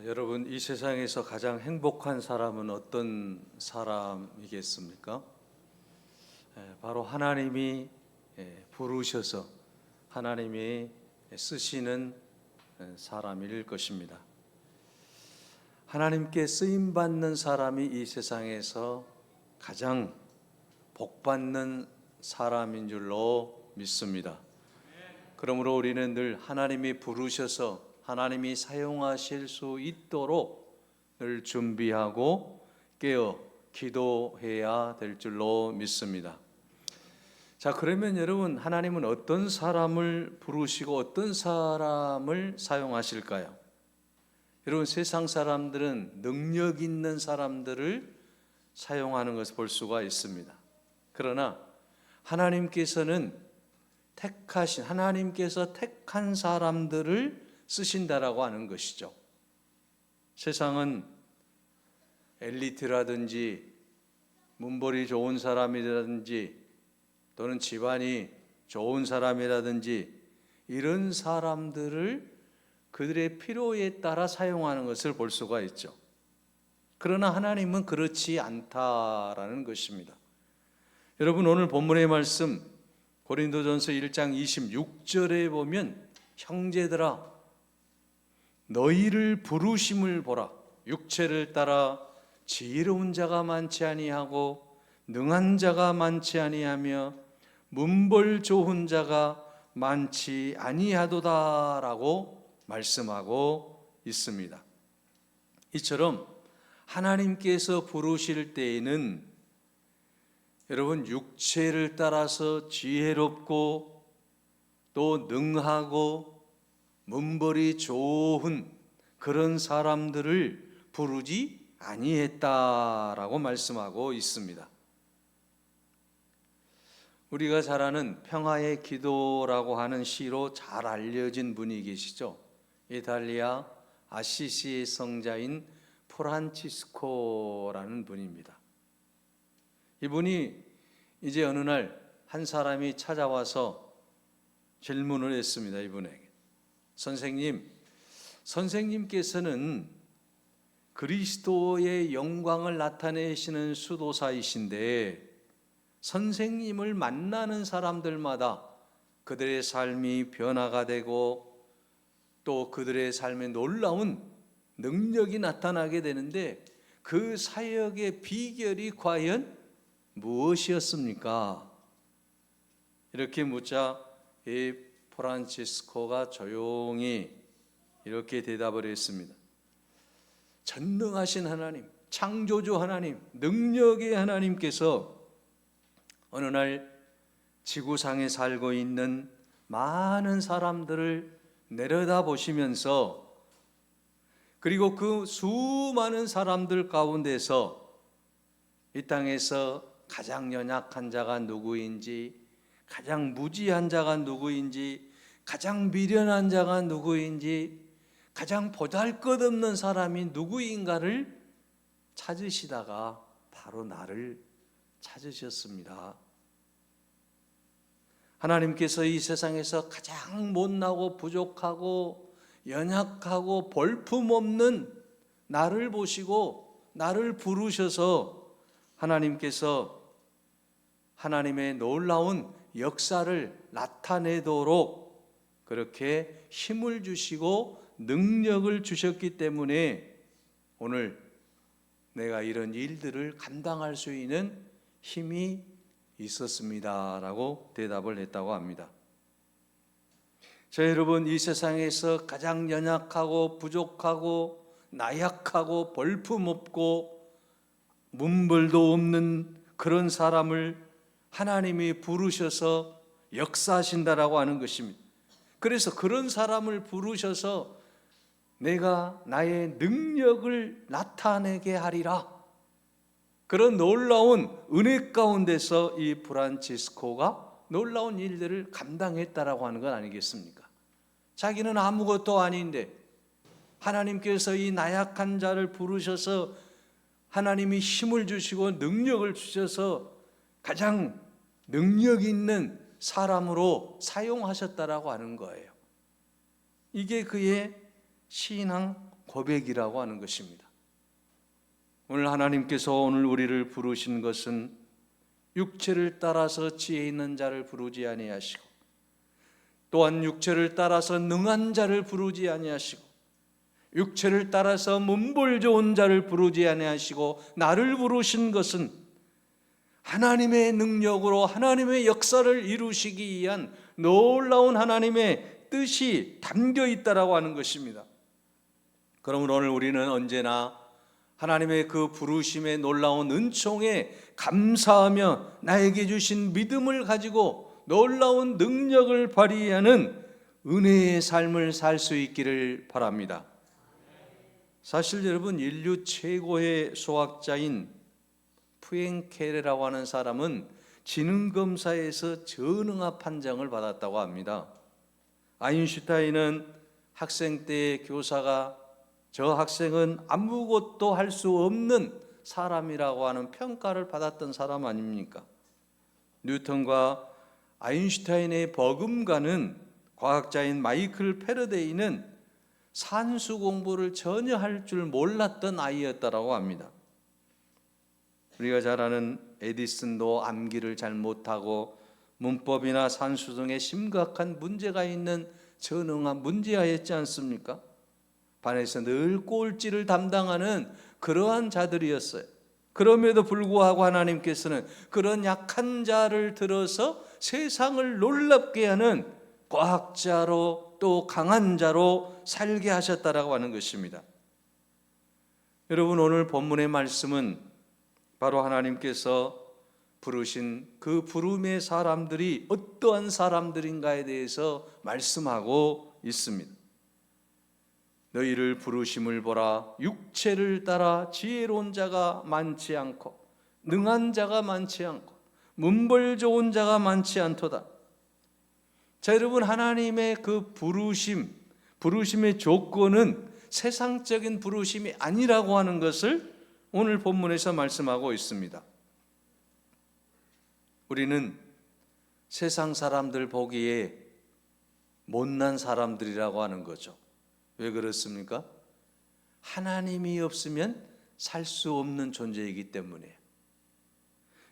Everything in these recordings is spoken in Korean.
여러분, 이 세상에서 가장 행복한 사람은 어떤 사람이겠습니까? 바로 하나님이 부르셔서 하나님이 쓰시는 사람일 것입니다. 하나님께 쓰임받는 사람이 이 세상에서 가장 복받는 사람인 줄로 믿습니다. 그러므로 우리는 늘 하나님이 부르셔서 하나님이 사용하실 수 있도록 늘 준비하고 깨어 기도해야 될 줄로 믿습니다. 자, 그러면 여러분, 하나님은 어떤 사람을 부르시고 어떤 사람을 사용하실까요? 여러분, 세상 사람들은 능력 있는 사람들을 사용하는 것을 볼 수가 있습니다. 그러나 하나님께서는 하나님께서 택한 사람들을 쓰신다라고 하는 것이죠. 세상은 엘리트라든지 문벌이 좋은 사람이라든지 또는 집안이 좋은 사람이라든지 이런 사람들을 그들의 필요에 따라 사용하는 것을 볼 수가 있죠. 그러나 하나님은 그렇지 않다라는 것입니다. 여러분, 오늘 본문의 말씀 고린도전서 1장 26절에 보면 형제들아 너희를 부르심을 보라. 육체를 따라 지혜로운 자가 많지 아니하고 능한 자가 많지 아니하며 문벌 좋은 자가 많지 아니하도다라고 말씀하고 있습니다. 이처럼 하나님께서 부르실 때에는 여러분, 육체를 따라서 지혜롭고 또 능하고 문벌이 좋은 그런 사람들을 부르지 아니했다라고 말씀하고 있습니다. 우리가 잘 아는 평화의 기도라고 하는 시로 잘 알려진 분이 계시죠. 이탈리아 아시시의 성자인 프란치스코라는 분입니다. 이분이 이제 어느 날 한 사람이 찾아와서 질문을 했습니다. 이분에게, 선생님께서는 그리스도의 영광을 나타내시는 수도사이신데 선생님을 만나는 사람들마다 그들의 삶이 변화가 되고 또 그들의 삶에 놀라운 능력이 나타나게 되는데 그 사역의 비결이 과연 무엇이었습니까? 이렇게 묻자 이 프란치스코가 조용히 이렇게 대답을 했습니다. 전능하신 하나님, 창조주 하나님, 능력의 하나님께서 어느 날 지구상에 살고 있는 많은 사람들을 내려다보시면서 그리고 그 수많은 사람들 가운데서 이 땅에서 가장 연약한 자가 누구인지, 가장 무지한 자가 누구인지, 가장 미련한 자가 누구인지, 가장 보잘것없는 사람이 누구인가를 찾으시다가 바로 나를 찾으셨습니다. 하나님께서 이 세상에서 가장 못나고 부족하고 연약하고 볼품없는 나를 보시고 나를 부르셔서 하나님께서 하나님의 놀라운 역사를 나타내도록 그렇게 힘을 주시고 능력을 주셨기 때문에 오늘 내가 이런 일들을 감당할 수 있는 힘이 있었습니다 라고 대답을 했다고 합니다. 자, 여러분, 이 세상에서 가장 연약하고 부족하고 나약하고 볼품없고 문벌도 없는 그런 사람을 하나님이 부르셔서 역사하신다라고 하는 것입니다. 그래서 그런 사람을 부르셔서 내가 나의 능력을 나타내게 하리라, 그런 놀라운 은혜 가운데서 이 프란치스코가 놀라운 일들을 감당했다라고 하는 건 아니겠습니까? 자기는 아무것도 아닌데 하나님께서 이 나약한 자를 부르셔서 하나님이 힘을 주시고 능력을 주셔서 가장 능력 있는 사람으로 사용하셨다라고 하는 거예요. 이게 그의 신앙 고백이라고 하는 것입니다. 오늘 하나님께서 오늘 우리를 부르신 것은 육체를 따라서 지혜 있는 자를 부르지 아니하시고, 또한 육체를 따라서 능한 자를 부르지 아니하시고, 육체를 따라서 문벌 좋은 자를 부르지 아니하시고, 나를 부르신 것은 하나님의 능력으로 하나님의 역사를 이루시기 위한 놀라운 하나님의 뜻이 담겨 있다라고 하는 것입니다. 그러므로 오늘 우리는 언제나 하나님의 그 부르심의 놀라운 은총에 감사하며 나에게 주신 믿음을 가지고 놀라운 능력을 발휘하는 은혜의 삶을 살 수 있기를 바랍니다. 사실 여러분, 인류 최고의 수학자인 푸엥케레라고 하는 사람은 지능검사에서 전응합 판정을 받았다고 합니다. 아인슈타인은 학생 때의 교사가 저 학생은 아무것도 할 수 없는 사람이라고 하는 평가를 받았던 사람 아닙니까? 뉴턴과 아인슈타인의 버금가는 과학자인 마이클 패러데이는 산수 공부를 전혀 할 줄 몰랐던 아이였다고 합니다. 우리가 잘 아는 에디슨도 암기를 잘 못하고 문법이나 산수 등의 심각한 문제가 있는 전응한 문제아였지 않습니까? 반에서 늘 꼴찌를 담당하는 그러한 자들이었어요. 그럼에도 불구하고 하나님께서는 그런 약한 자를 들어서 세상을 놀랍게 하는 과학자로 또 강한 자로 살게 하셨다라고 하는 것입니다. 여러분, 오늘 본문의 말씀은 바로 하나님께서 부르신 그 부름의 사람들이 어떠한 사람들인가에 대해서 말씀하고 있습니다. 너희를 부르심을 보라. 육체를 따라 지혜로운 자가 많지 않고 능한 자가 많지 않고 문벌 좋은 자가 많지 않도다. 자, 여러분, 하나님의 그 부르심의 조건은 세상적인 부르심이 아니라고 하는 것을 오늘 본문에서 말씀하고 있습니다. 우리는 세상 사람들 보기에 못난 사람들이라고 하는 거죠. 왜 그렇습니까? 하나님이 없으면 살 수 없는 존재이기 때문이에요.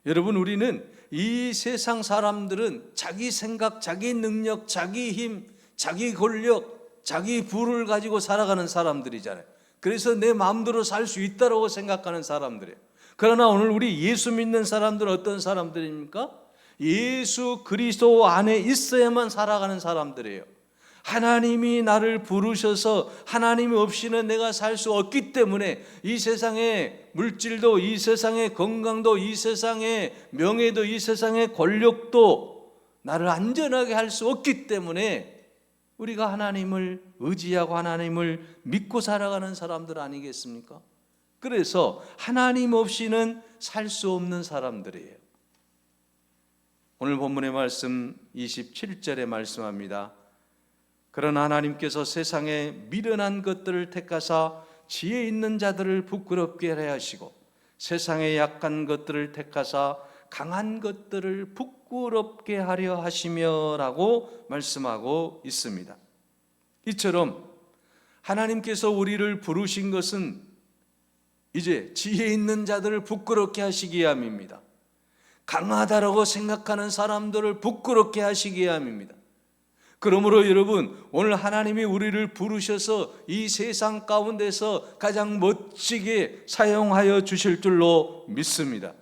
여러분, 우리는 이 세상 사람들은 자기 생각, 자기 능력, 자기 힘, 자기 권력, 자기 부를 가지고 살아가는 사람들이잖아요. 그래서 내 마음대로 살 수 있다고 생각하는 사람들이에요. 그러나 오늘 우리 예수 믿는 사람들은 어떤 사람들입니까? 예수 그리스도 안에 있어야만 살아가는 사람들이에요. 하나님이 나를 부르셔서 하나님이 없이는 내가 살 수 없기 때문에 이 세상의 물질도, 이 세상의 건강도, 이 세상의 명예도, 이 세상의 권력도 나를 안전하게 할 수 없기 때문에 우리가 하나님을 의지하고 하나님을 믿고 살아가는 사람들 아니겠습니까? 그래서 하나님 없이는 살 수 없는 사람들이에요. 오늘 본문의 말씀 27절에 말씀합니다. 그러나 하나님께서 세상에 미련한 것들을 택하사 지혜 있는 자들을 부끄럽게 하려 하시고 세상에 약한 것들을 택하사 강한 것들을 부끄럽게 하려 하시며 라고 말씀하고 있습니다. 이처럼 하나님께서 우리를 부르신 것은 이제 지혜 있는 자들을 부끄럽게 하시기 위함입니다. 강하다라고 생각하는 사람들을 부끄럽게 하시기 위함입니다. 그러므로 여러분, 오늘 하나님이 우리를 부르셔서 이 세상 가운데서 가장 멋지게 사용하여 주실 줄로 믿습니다.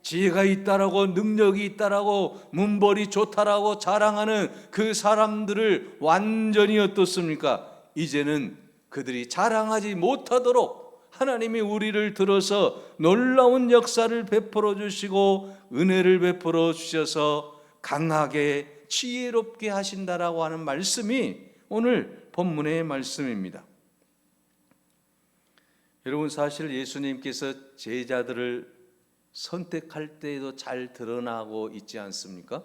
지혜가 있다라고, 능력이 있다라고, 문벌이 좋다라고 자랑하는 그 사람들을 완전히 어떻습니까? 이제는 그들이 자랑하지 못하도록 하나님이 우리를 들어서 놀라운 역사를 베풀어 주시고 은혜를 베풀어 주셔서 강하게 지혜롭게 하신다라고 하는 말씀이 오늘 본문의 말씀입니다. 여러분, 사실 예수님께서 제자들을 선택할 때에도 잘 드러나고 있지 않습니까?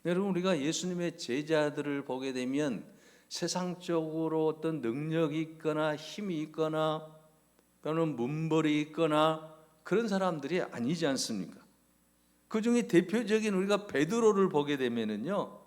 여러분, 우리가 예수님의 제자들을 보게 되면 세상적으로 어떤 능력이 있거나 힘이 있거나 또는 문벌이 있거나 그런 사람들이 아니지 않습니까? 그 중에 대표적인 우리가 베드로를 보게 되면은요,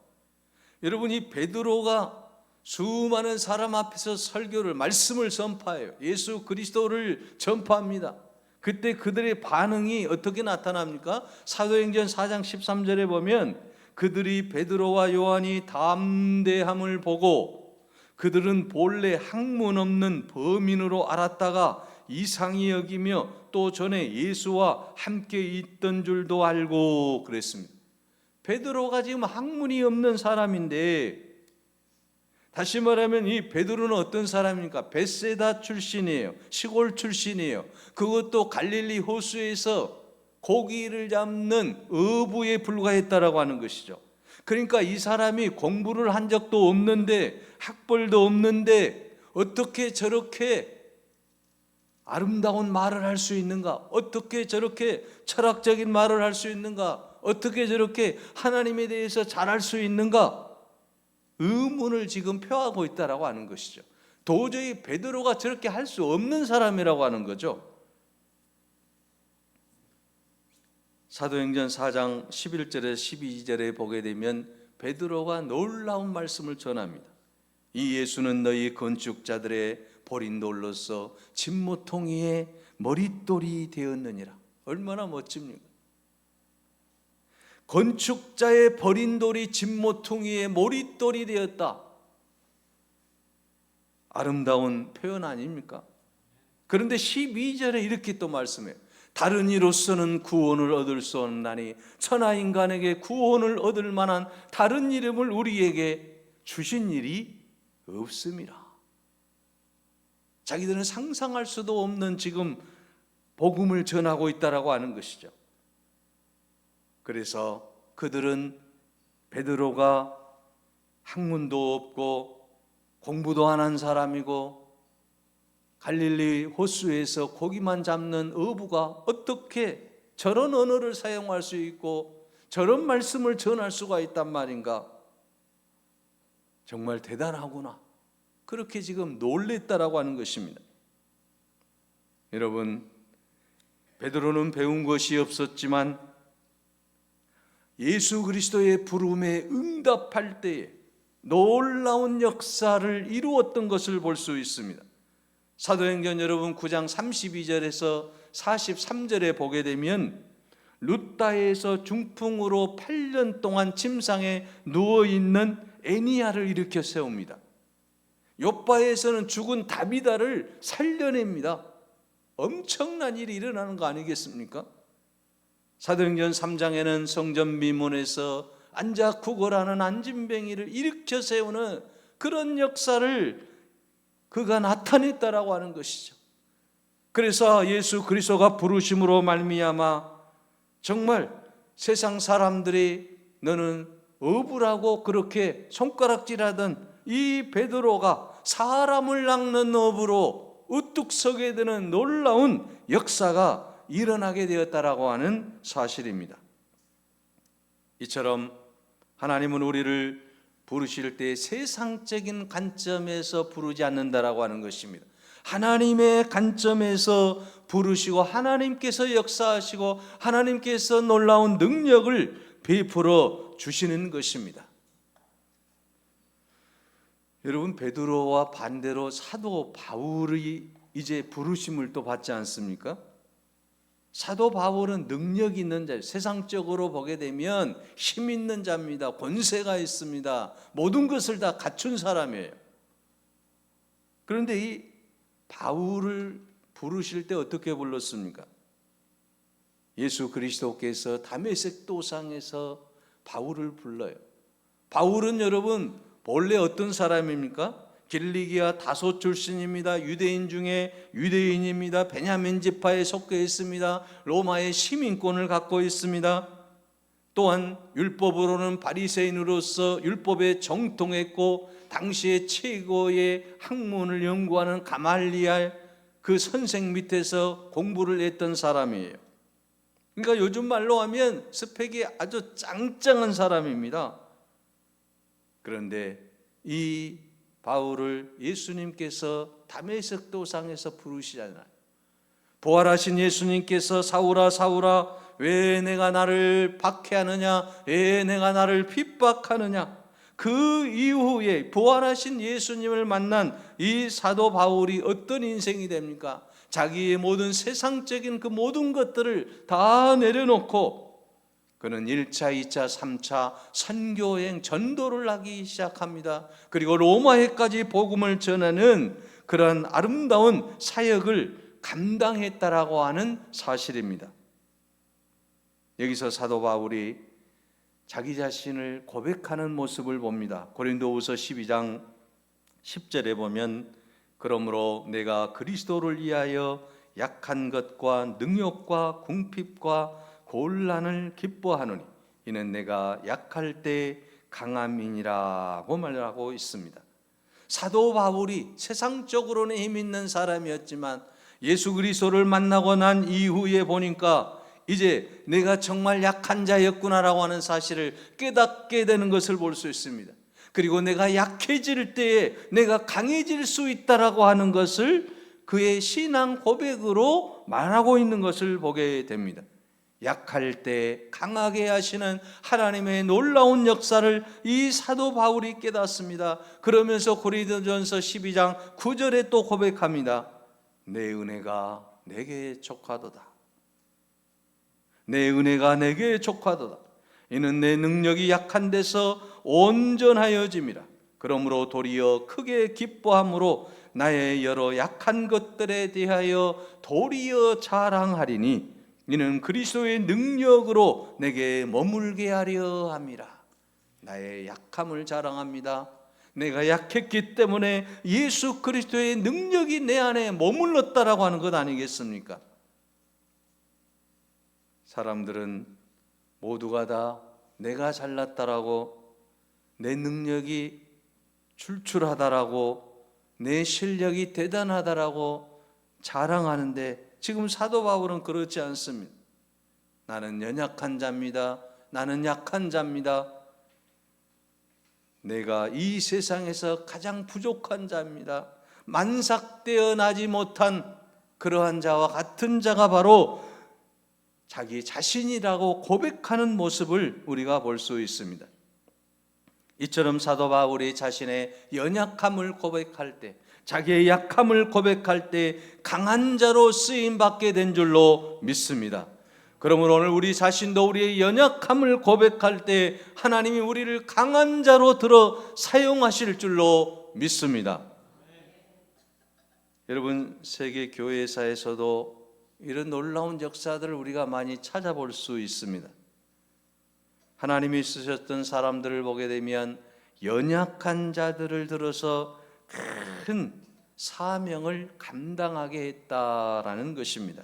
여러분, 이 베드로가 수많은 사람 앞에서 설교를, 말씀을 전파해요. 예수 그리스도를 전파합니다. 그때 그들의 반응이 어떻게 나타납니까? 사도행전 4장 13절에 보면 그들이 베드로와 요한이 담대함을 보고 그들은 본래 학문 없는 범인으로 알았다가 이상히 여기며 또 전에 예수와 함께 있던 줄도 알고 그랬습니다. 베드로가 지금 학문이 없는 사람인데, 다시 말하면 이 베드로는 어떤 사람입니까? 벳세다 출신이에요. 시골 출신이에요. 그것도 갈릴리 호수에서 고기를 잡는 어부에 불과했다라고 하는 것이죠. 그러니까 이 사람이 공부를 한 적도 없는데, 학벌도 없는데 어떻게 저렇게 아름다운 말을 할 수 있는가? 어떻게 저렇게 철학적인 말을 할 수 있는가? 어떻게 저렇게 하나님에 대해서 잘할 수 있는가? 의문을 지금 표하고 있다라고 하는 것이죠. 도저히 베드로가 저렇게 할 수 없는 사람이라고 하는 거죠. 사도행전 4장 11절에서 12절에 보게 되면 베드로가 놀라운 말씀을 전합니다. 이 예수는 너희 건축자들의 버린 돌로서 진모퉁이의 머릿돌이 되었느니라. 얼마나 멋집니까? 건축자의 버린 돌이 진모퉁이의 머릿돌이 되었다. 아름다운 표현 아닙니까? 그런데 12절에 이렇게 또 말씀해요. 다른 이로서는 구원을 얻을 수 없나니 천하인간에게 구원을 얻을 만한 다른 이름을 우리에게 주신 일이 없음이라. 자기들은 상상할 수도 없는 지금 복음을 전하고 있다라고 하는 것이죠. 그래서 그들은 베드로가 학문도 없고 공부도 안 한 사람이고 갈릴리 호수에서 고기만 잡는 어부가 어떻게 저런 언어를 사용할 수 있고 저런 말씀을 전할 수가 있단 말인가? 정말 대단하구나. 그렇게 지금 놀랬다라고 하는 것입니다. 여러분, 베드로는 배운 것이 없었지만 예수 그리스도의 부름에 응답할 때에 놀라운 역사를 이루었던 것을 볼 수 있습니다. 사도행전 여러분 9장 32절에서 43절에 보게 되면 루다에서 중풍으로 8년 동안 침상에 누워있는 애니야를 일으켜 세웁니다. 요바에서는 죽은 다비다를 살려냅니다. 엄청난 일이 일어나는 거 아니겠습니까? 사도행전 3장에는 성전 미문에서 앉아 구걸하는 안진뱅이를 일으켜 세우는 그런 역사를 그가 나타냈다라고 하는 것이죠. 그래서 예수 그리스도가 부르심으로 말미암아 정말 세상 사람들이 너는 어부라고 그렇게 손가락질하던 이 베드로가 사람을 낚는 어부로 우뚝 서게 되는 놀라운 역사가 일어나게 되었다라고 하는 사실입니다. 이처럼 하나님은 우리를 부르실 때 세상적인 관점에서 부르지 않는다라고 하는 것입니다. 하나님의 관점에서 부르시고 하나님께서 역사하시고 하나님께서 놀라운 능력을 베풀어 주시는 것입니다. 여러분, 베드로와 반대로 사도 바울이 이제 부르심을 또 받지 않습니까? 사도 바울은 능력 있는 자예요. 세상적으로 보게 되면 힘 있는 자입니다. 권세가 있습니다. 모든 것을 다 갖춘 사람이에요. 그런데 이 바울을 부르실 때 어떻게 불렀습니까? 예수 그리스도께서 다메섹 도상에서 바울을 불러요. 바울은 여러분 본래 어떤 사람입니까? 길리기아 다소 출신입니다. 유대인 중에 유대인입니다. 베냐민 지파에 속해 있습니다. 로마의 시민권을 갖고 있습니다. 또한 율법으로는 바리새인으로서 율법에 정통했고 당시의 최고의 학문을 연구하는 가말리알 그 선생 밑에서 공부를 했던 사람이에요. 그러니까 요즘 말로 하면 스펙이 아주 짱짱한 사람입니다. 그런데 이 바울을 예수님께서 다메섹 도상에서 부르시잖아요. 부활하신 예수님께서 사울아 사울아 왜 내가 나를 박해하느냐, 왜 내가 나를 핍박하느냐. 그 이후에 부활하신 예수님을 만난 이 사도 바울이 어떤 인생이 됩니까? 자기의 모든 세상적인 그 모든 것들을 다 내려놓고 그는 1차, 2차, 3차 선교여행 전도를 하기 시작합니다. 그리고 로마에까지 복음을 전하는 그런 아름다운 사역을 감당했다라고 하는 사실입니다. 여기서 사도 바울이 자기 자신을 고백하는 모습을 봅니다. 고린도후서 12장 10절에 보면 그러므로 내가 그리스도를 위하여 약한 것과 능욕과 궁핍과 곤란을 기뻐하노니 이는 내가 약할 때 강함이니라고 말하고 있습니다. 사도 바울이 세상적으로는 힘 있는 사람이었지만 예수 그리스도를 만나고 난 이후에 보니까 이제 내가 정말 약한 자였구나라고 하는 사실을 깨닫게 되는 것을 볼 수 있습니다. 그리고 내가 약해질 때에 내가 강해질 수 있다라고 하는 것을 그의 신앙 고백으로 말하고 있는 것을 보게 됩니다. 약할 때 강하게 하시는 하나님의 놀라운 역사를 이 사도 바울이 깨닫습니다. 그러면서 고린도전서 12장 9절에 또 고백합니다. 내 은혜가 내게 족하도다. 내 은혜가 내게 족하도다. 이는 내 능력이 약한 데서 온전하여짐이라. 그러므로 도리어 크게 기뻐함으로 나의 여러 약한 것들에 대하여 도리어 자랑하리니 이는 그리스도의 능력으로 내게 머물게 하려 함이라. 나의 약함을 자랑합니다. 내가 약했기 때문에 예수 그리스도의 능력이 내 안에 머물렀다라고 하는 것 아니겠습니까? 사람들은 모두가 다 내가 잘났다라고, 내 능력이 출출하다라고, 내 실력이 대단하다라고 자랑하는데 지금 사도 바울은 그렇지 않습니다. 나는 연약한 자입니다. 나는 약한 자입니다. 내가 이 세상에서 가장 부족한 자입니다. 만삭되어 나지 못한 그러한 자와 같은 자가 바로 자기 자신이라고 고백하는 모습을 우리가 볼 수 있습니다. 이처럼 사도 바울이 자신의 연약함을 고백할 때, 자기의 약함을 고백할 때 강한 자로 쓰임받게 된 줄로 믿습니다. 그러므로 오늘 우리 자신도 우리의 연약함을 고백할 때 하나님이 우리를 강한 자로 들어 사용하실 줄로 믿습니다. 여러분, 세계 교회사에서도 이런 놀라운 역사들을 우리가 많이 찾아볼 수 있습니다. 하나님이 쓰셨던 사람들을 보게 되면 연약한 자들을 들어서 큰 사명을 감당하게 했다라는 것입니다.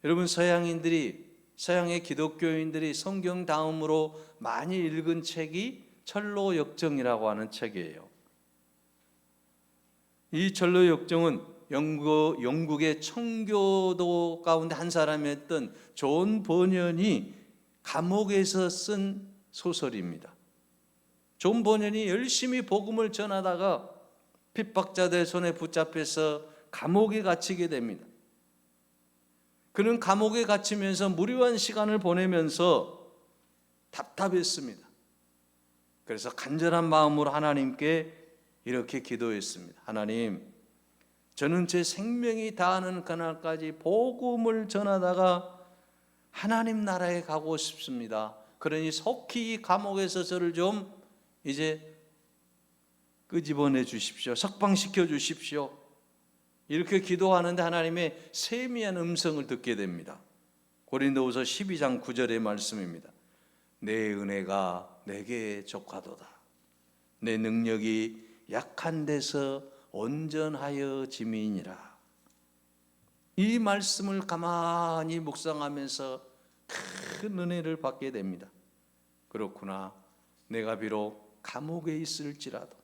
여러분, 서양의 기독교인들이 성경 다음으로 많이 읽은 책이 철로역정이라고 하는 책이에요. 이 철로역정은 영국의 청교도 가운데 한 사람이었던 존 버년이 감옥에서 쓴 소설입니다. 존 버년이 열심히 복음을 전하다가 핍박자들 손에 붙잡혀서 감옥에 갇히게 됩니다. 그는 감옥에 갇히면서 무료한 시간을 보내면서 답답했습니다. 그래서 간절한 마음으로 하나님께 이렇게 기도했습니다. 하나님, 저는 제 생명이 다하는 그날까지 복음을 전하다가 하나님 나라에 가고 싶습니다. 그러니 속히 이 감옥에서 저를 좀 이제 끄집어내 주십시오. 석방시켜 주십시오. 이렇게 기도하는데 하나님의 세미한 음성을 듣게 됩니다. 고린도후서 12장 9절의 말씀입니다. 내 은혜가 내게 족하도다. 내 능력이 약한 데서 온전하여 짐이니라. 이 말씀을 가만히 묵상하면서 큰 은혜를 받게 됩니다. 그렇구나. 내가 비록 감옥에 있을지라도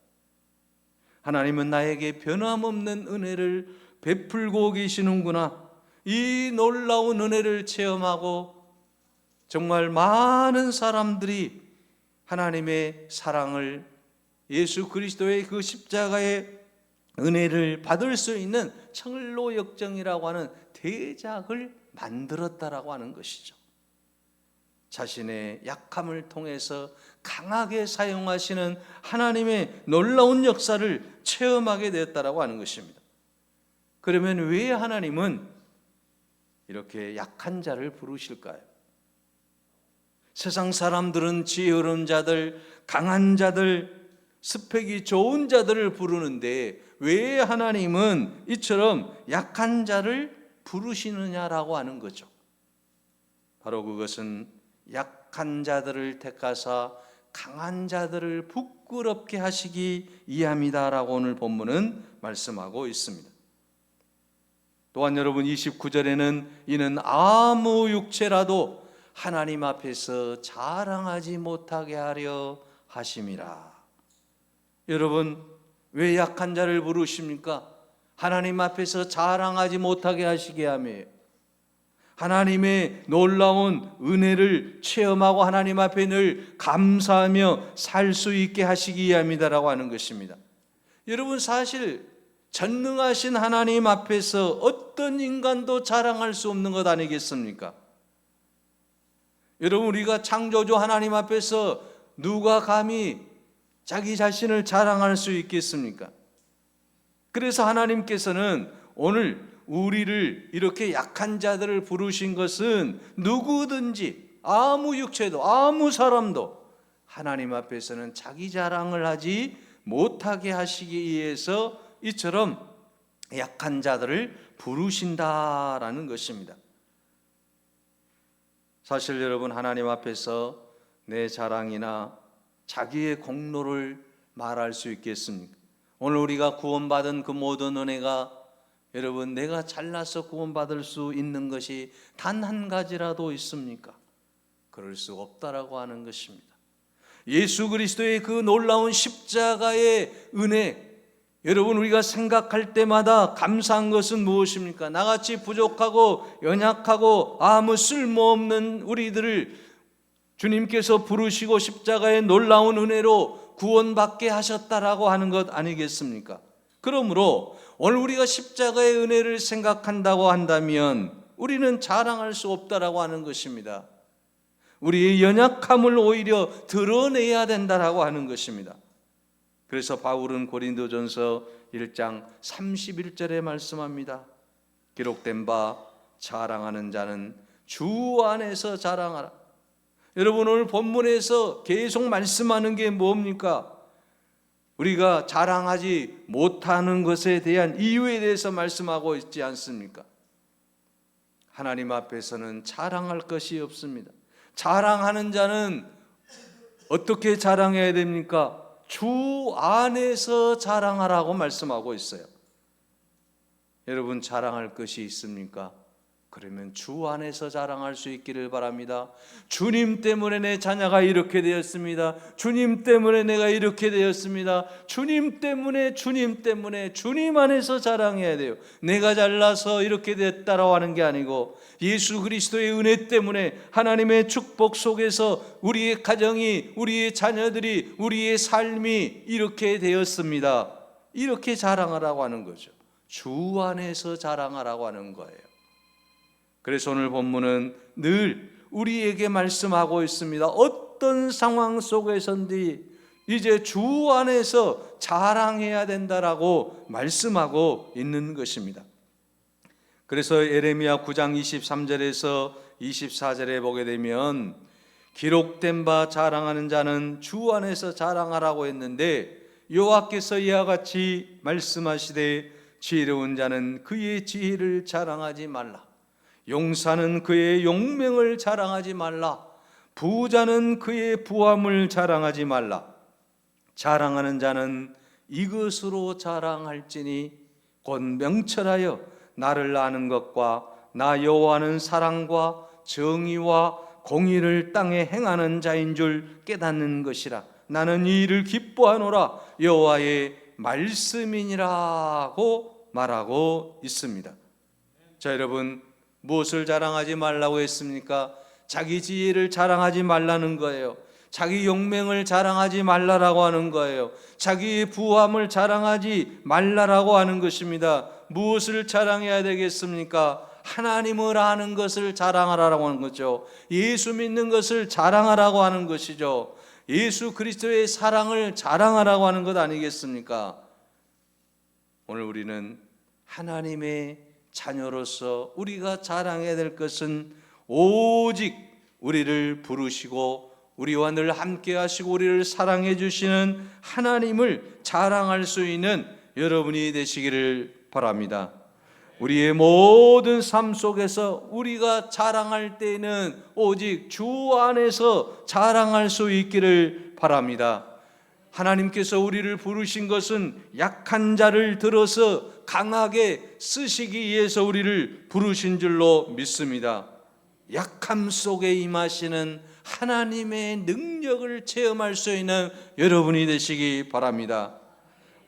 하나님은 나에게 변함없는 은혜를 베풀고 계시는구나. 이 놀라운 은혜를 체험하고 정말 많은 사람들이 하나님의 사랑을, 예수 그리스도의 그 십자가의 은혜를 받을 수 있는 철로역정이라고 하는 대작을 만들었다라고 하는 것이죠. 자신의 약함을 통해서 강하게 사용하시는 하나님의 놀라운 역사를 체험하게 되었다라고 하는 것입니다. 그러면 왜 하나님은 이렇게 약한 자를 부르실까요? 세상 사람들은 지혜로운 자들, 강한 자들, 스펙이 좋은 자들을 부르는데 왜 하나님은 이처럼 약한 자를 부르시느냐라고 하는 거죠. 바로 그것은 약한 자들을 택하사 강한 자들을 부끄럽게 하시기 위함이다라고 오늘 본문은 말씀하고 있습니다. 또한 여러분 29절에는 이는 아무 육체라도 하나님 앞에서 자랑하지 못하게 하려 하심이라. 여러분 왜 약한 자를 부르십니까? 하나님 앞에서 자랑하지 못하게 하시게 하며 하나님의 놀라운 은혜를 체험하고 하나님 앞에 늘 감사하며 살 수 있게 하시기 위함이다라고 하는 것입니다. 여러분 사실 전능하신 하나님 앞에서 어떤 인간도 자랑할 수 없는 것 아니겠습니까? 여러분 우리가 창조주 하나님 앞에서 누가 감히 자기 자신을 자랑할 수 있겠습니까? 그래서 하나님께서는 오늘 우리를 이렇게 약한 자들을 부르신 것은 누구든지 아무 육체도 아무 사람도 하나님 앞에서는 자기 자랑을 하지 못하게 하시기 위해서 이처럼 약한 자들을 부르신다라는 것입니다. 사실 여러분 하나님 앞에서 내 자랑이나 자기의 공로를 말할 수 있겠습니까? 오늘 우리가 구원받은 그 모든 은혜가 여러분 내가 잘나서 구원받을 수 있는 것이 단 한 가지라도 있습니까? 그럴 수 없다라고 하는 것입니다. 예수 그리스도의 그 놀라운 십자가의 은혜, 여러분 우리가 생각할 때마다 감사한 것은 무엇입니까? 나같이 부족하고 연약하고 아무 쓸모없는 우리들을 주님께서 부르시고 십자가의 놀라운 은혜로 구원받게 하셨다라고 하는 것 아니겠습니까? 그러므로 오늘 우리가 십자가의 은혜를 생각한다고 한다면 우리는 자랑할 수 없다라고 하는 것입니다. 우리의 연약함을 오히려 드러내야 된다라고 하는 것입니다. 그래서 바울은 고린도전서 1장 31절에 말씀합니다. 기록된 바 자랑하는 자는 주 안에서 자랑하라. 여러분 오늘 본문에서 계속 말씀하는 게 뭡니까? 우리가 자랑하지 못하는 것에 대한 이유에 대해서 말씀하고 있지 않습니까? 하나님 앞에서는 자랑할 것이 없습니다. 자랑하는 자는 어떻게 자랑해야 됩니까? 주 안에서 자랑하라고 말씀하고 있어요. 여러분 자랑할 것이 있습니까? 그러면 주 안에서 자랑할 수 있기를 바랍니다. 주님 때문에 내 자녀가 이렇게 되었습니다. 주님 때문에 내가 이렇게 되었습니다. 주님 때문에 주님 안에서 자랑해야 돼요. 내가 잘나서 이렇게 됐다라고 하는 게 아니고 예수 그리스도의 은혜 때문에 하나님의 축복 속에서 우리의 가정이, 우리의 자녀들이, 우리의 삶이 이렇게 되었습니다. 이렇게 자랑하라고 하는 거죠. 주 안에서 자랑하라고 하는 거예요. 그래서 오늘 본문은 늘 우리에게 말씀하고 있습니다. 어떤 상황 속에서든지 이제 주 안에서 자랑해야 된다라고 말씀하고 있는 것입니다. 그래서 예레미야 9장 23절에서 24절에 보게 되면 기록된 바 자랑하는 자는 주 안에서 자랑하라고 했는데 여호와께서 이와 같이 말씀하시되 지혜로운 자는 그의 지혜를 자랑하지 말라. 용사는 그의 용맹을 자랑하지 말라. 부자는 그의 부함을 자랑하지 말라. 자랑하는 자는 이것으로 자랑할지니 곧 명철하여 나를 아는 것과 나 여호와는 사랑과 정의와 공의를 땅에 행하는 자인 줄 깨닫는 것이라. 나는 이 일을 기뻐하노라. 여호와의 말씀이니라고 말하고 있습니다. 자, 여러분 무엇을 자랑하지 말라고 했습니까? 자기 지혜를 자랑하지 말라는 거예요. 자기 용맹을 자랑하지 말라라고 하는 거예요. 자기의 부함을 자랑하지 말라라고 하는 것입니다. 무엇을 자랑해야 되겠습니까? 하나님을 아는 것을 자랑하라고 하는 거죠. 예수 믿는 것을 자랑하라고 하는 것이죠. 예수 그리스도의 사랑을 자랑하라고 하는 것 아니겠습니까? 오늘 우리는 하나님의 자녀로서 우리가 자랑해야 될 것은 오직 우리를 부르시고 우리와 늘 함께 하시고 우리를 사랑해 주시는 하나님을 자랑할 수 있는 여러분이 되시기를 바랍니다. 우리의 모든 삶 속에서 우리가 자랑할 때에는 오직 주 안에서 자랑할 수 있기를 바랍니다. 하나님께서 우리를 부르신 것은 약한 자를 들어서 강하게 쓰시기 위해서 우리를 부르신 줄로 믿습니다. 약함 속에 임하시는 하나님의 능력을 체험할 수 있는 여러분이 되시기 바랍니다.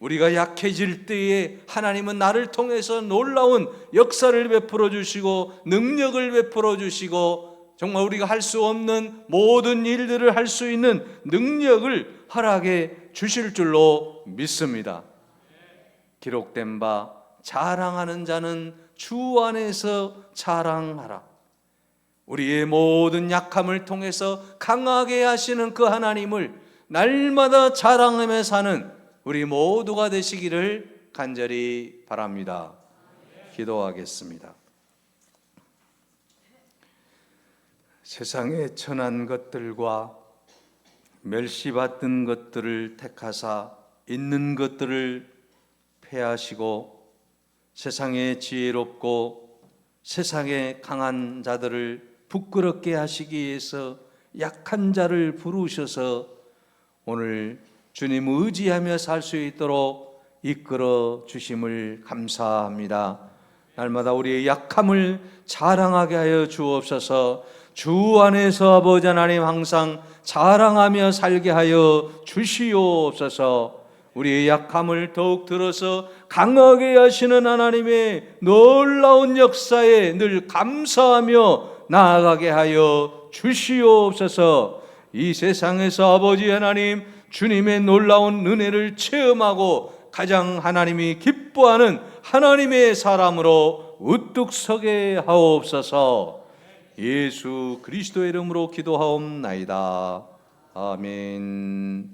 우리가 약해질 때에 하나님은 나를 통해서 놀라운 역사를 베풀어 주시고 능력을 베풀어 주시고 정말 우리가 할 수 없는 모든 일들을 할 수 있는 능력을 허락해 주실 줄로 믿습니다. 기록된 바 자랑하는 자는 주 안에서 자랑하라. 우리의 모든 약함을 통해서 강하게 하시는 그 하나님을 날마다 자랑하며 사는 우리 모두가 되시기를 간절히 바랍니다. 기도하겠습니다. 세상의 천한 것들과 멸시받는 것들을 택하사 있는 것들을 폐하시고 세상에 지혜롭고 세상에 강한 자들을 부끄럽게 하시기 위해서 약한 자를 부르셔서 오늘 주님 의지하며 살 수 있도록 이끌어 주심을 감사합니다. 날마다 우리의 약함을 자랑하게 하여 주옵소서. 주 안에서 아버지 하나님 항상 자랑하며 살게 하여 주시옵소서. 우리의 약함을 더욱 들어서 강하게 하시는 하나님의 놀라운 역사에 늘 감사하며 나아가게 하여 주시옵소서. 이 세상에서 아버지 하나님 주님의 놀라운 은혜를 체험하고 가장 하나님이 기뻐하는 하나님의 사람으로 우뚝 서게 하옵소서. 예수 그리스도의 이름으로 기도하옵나이다. 아멘.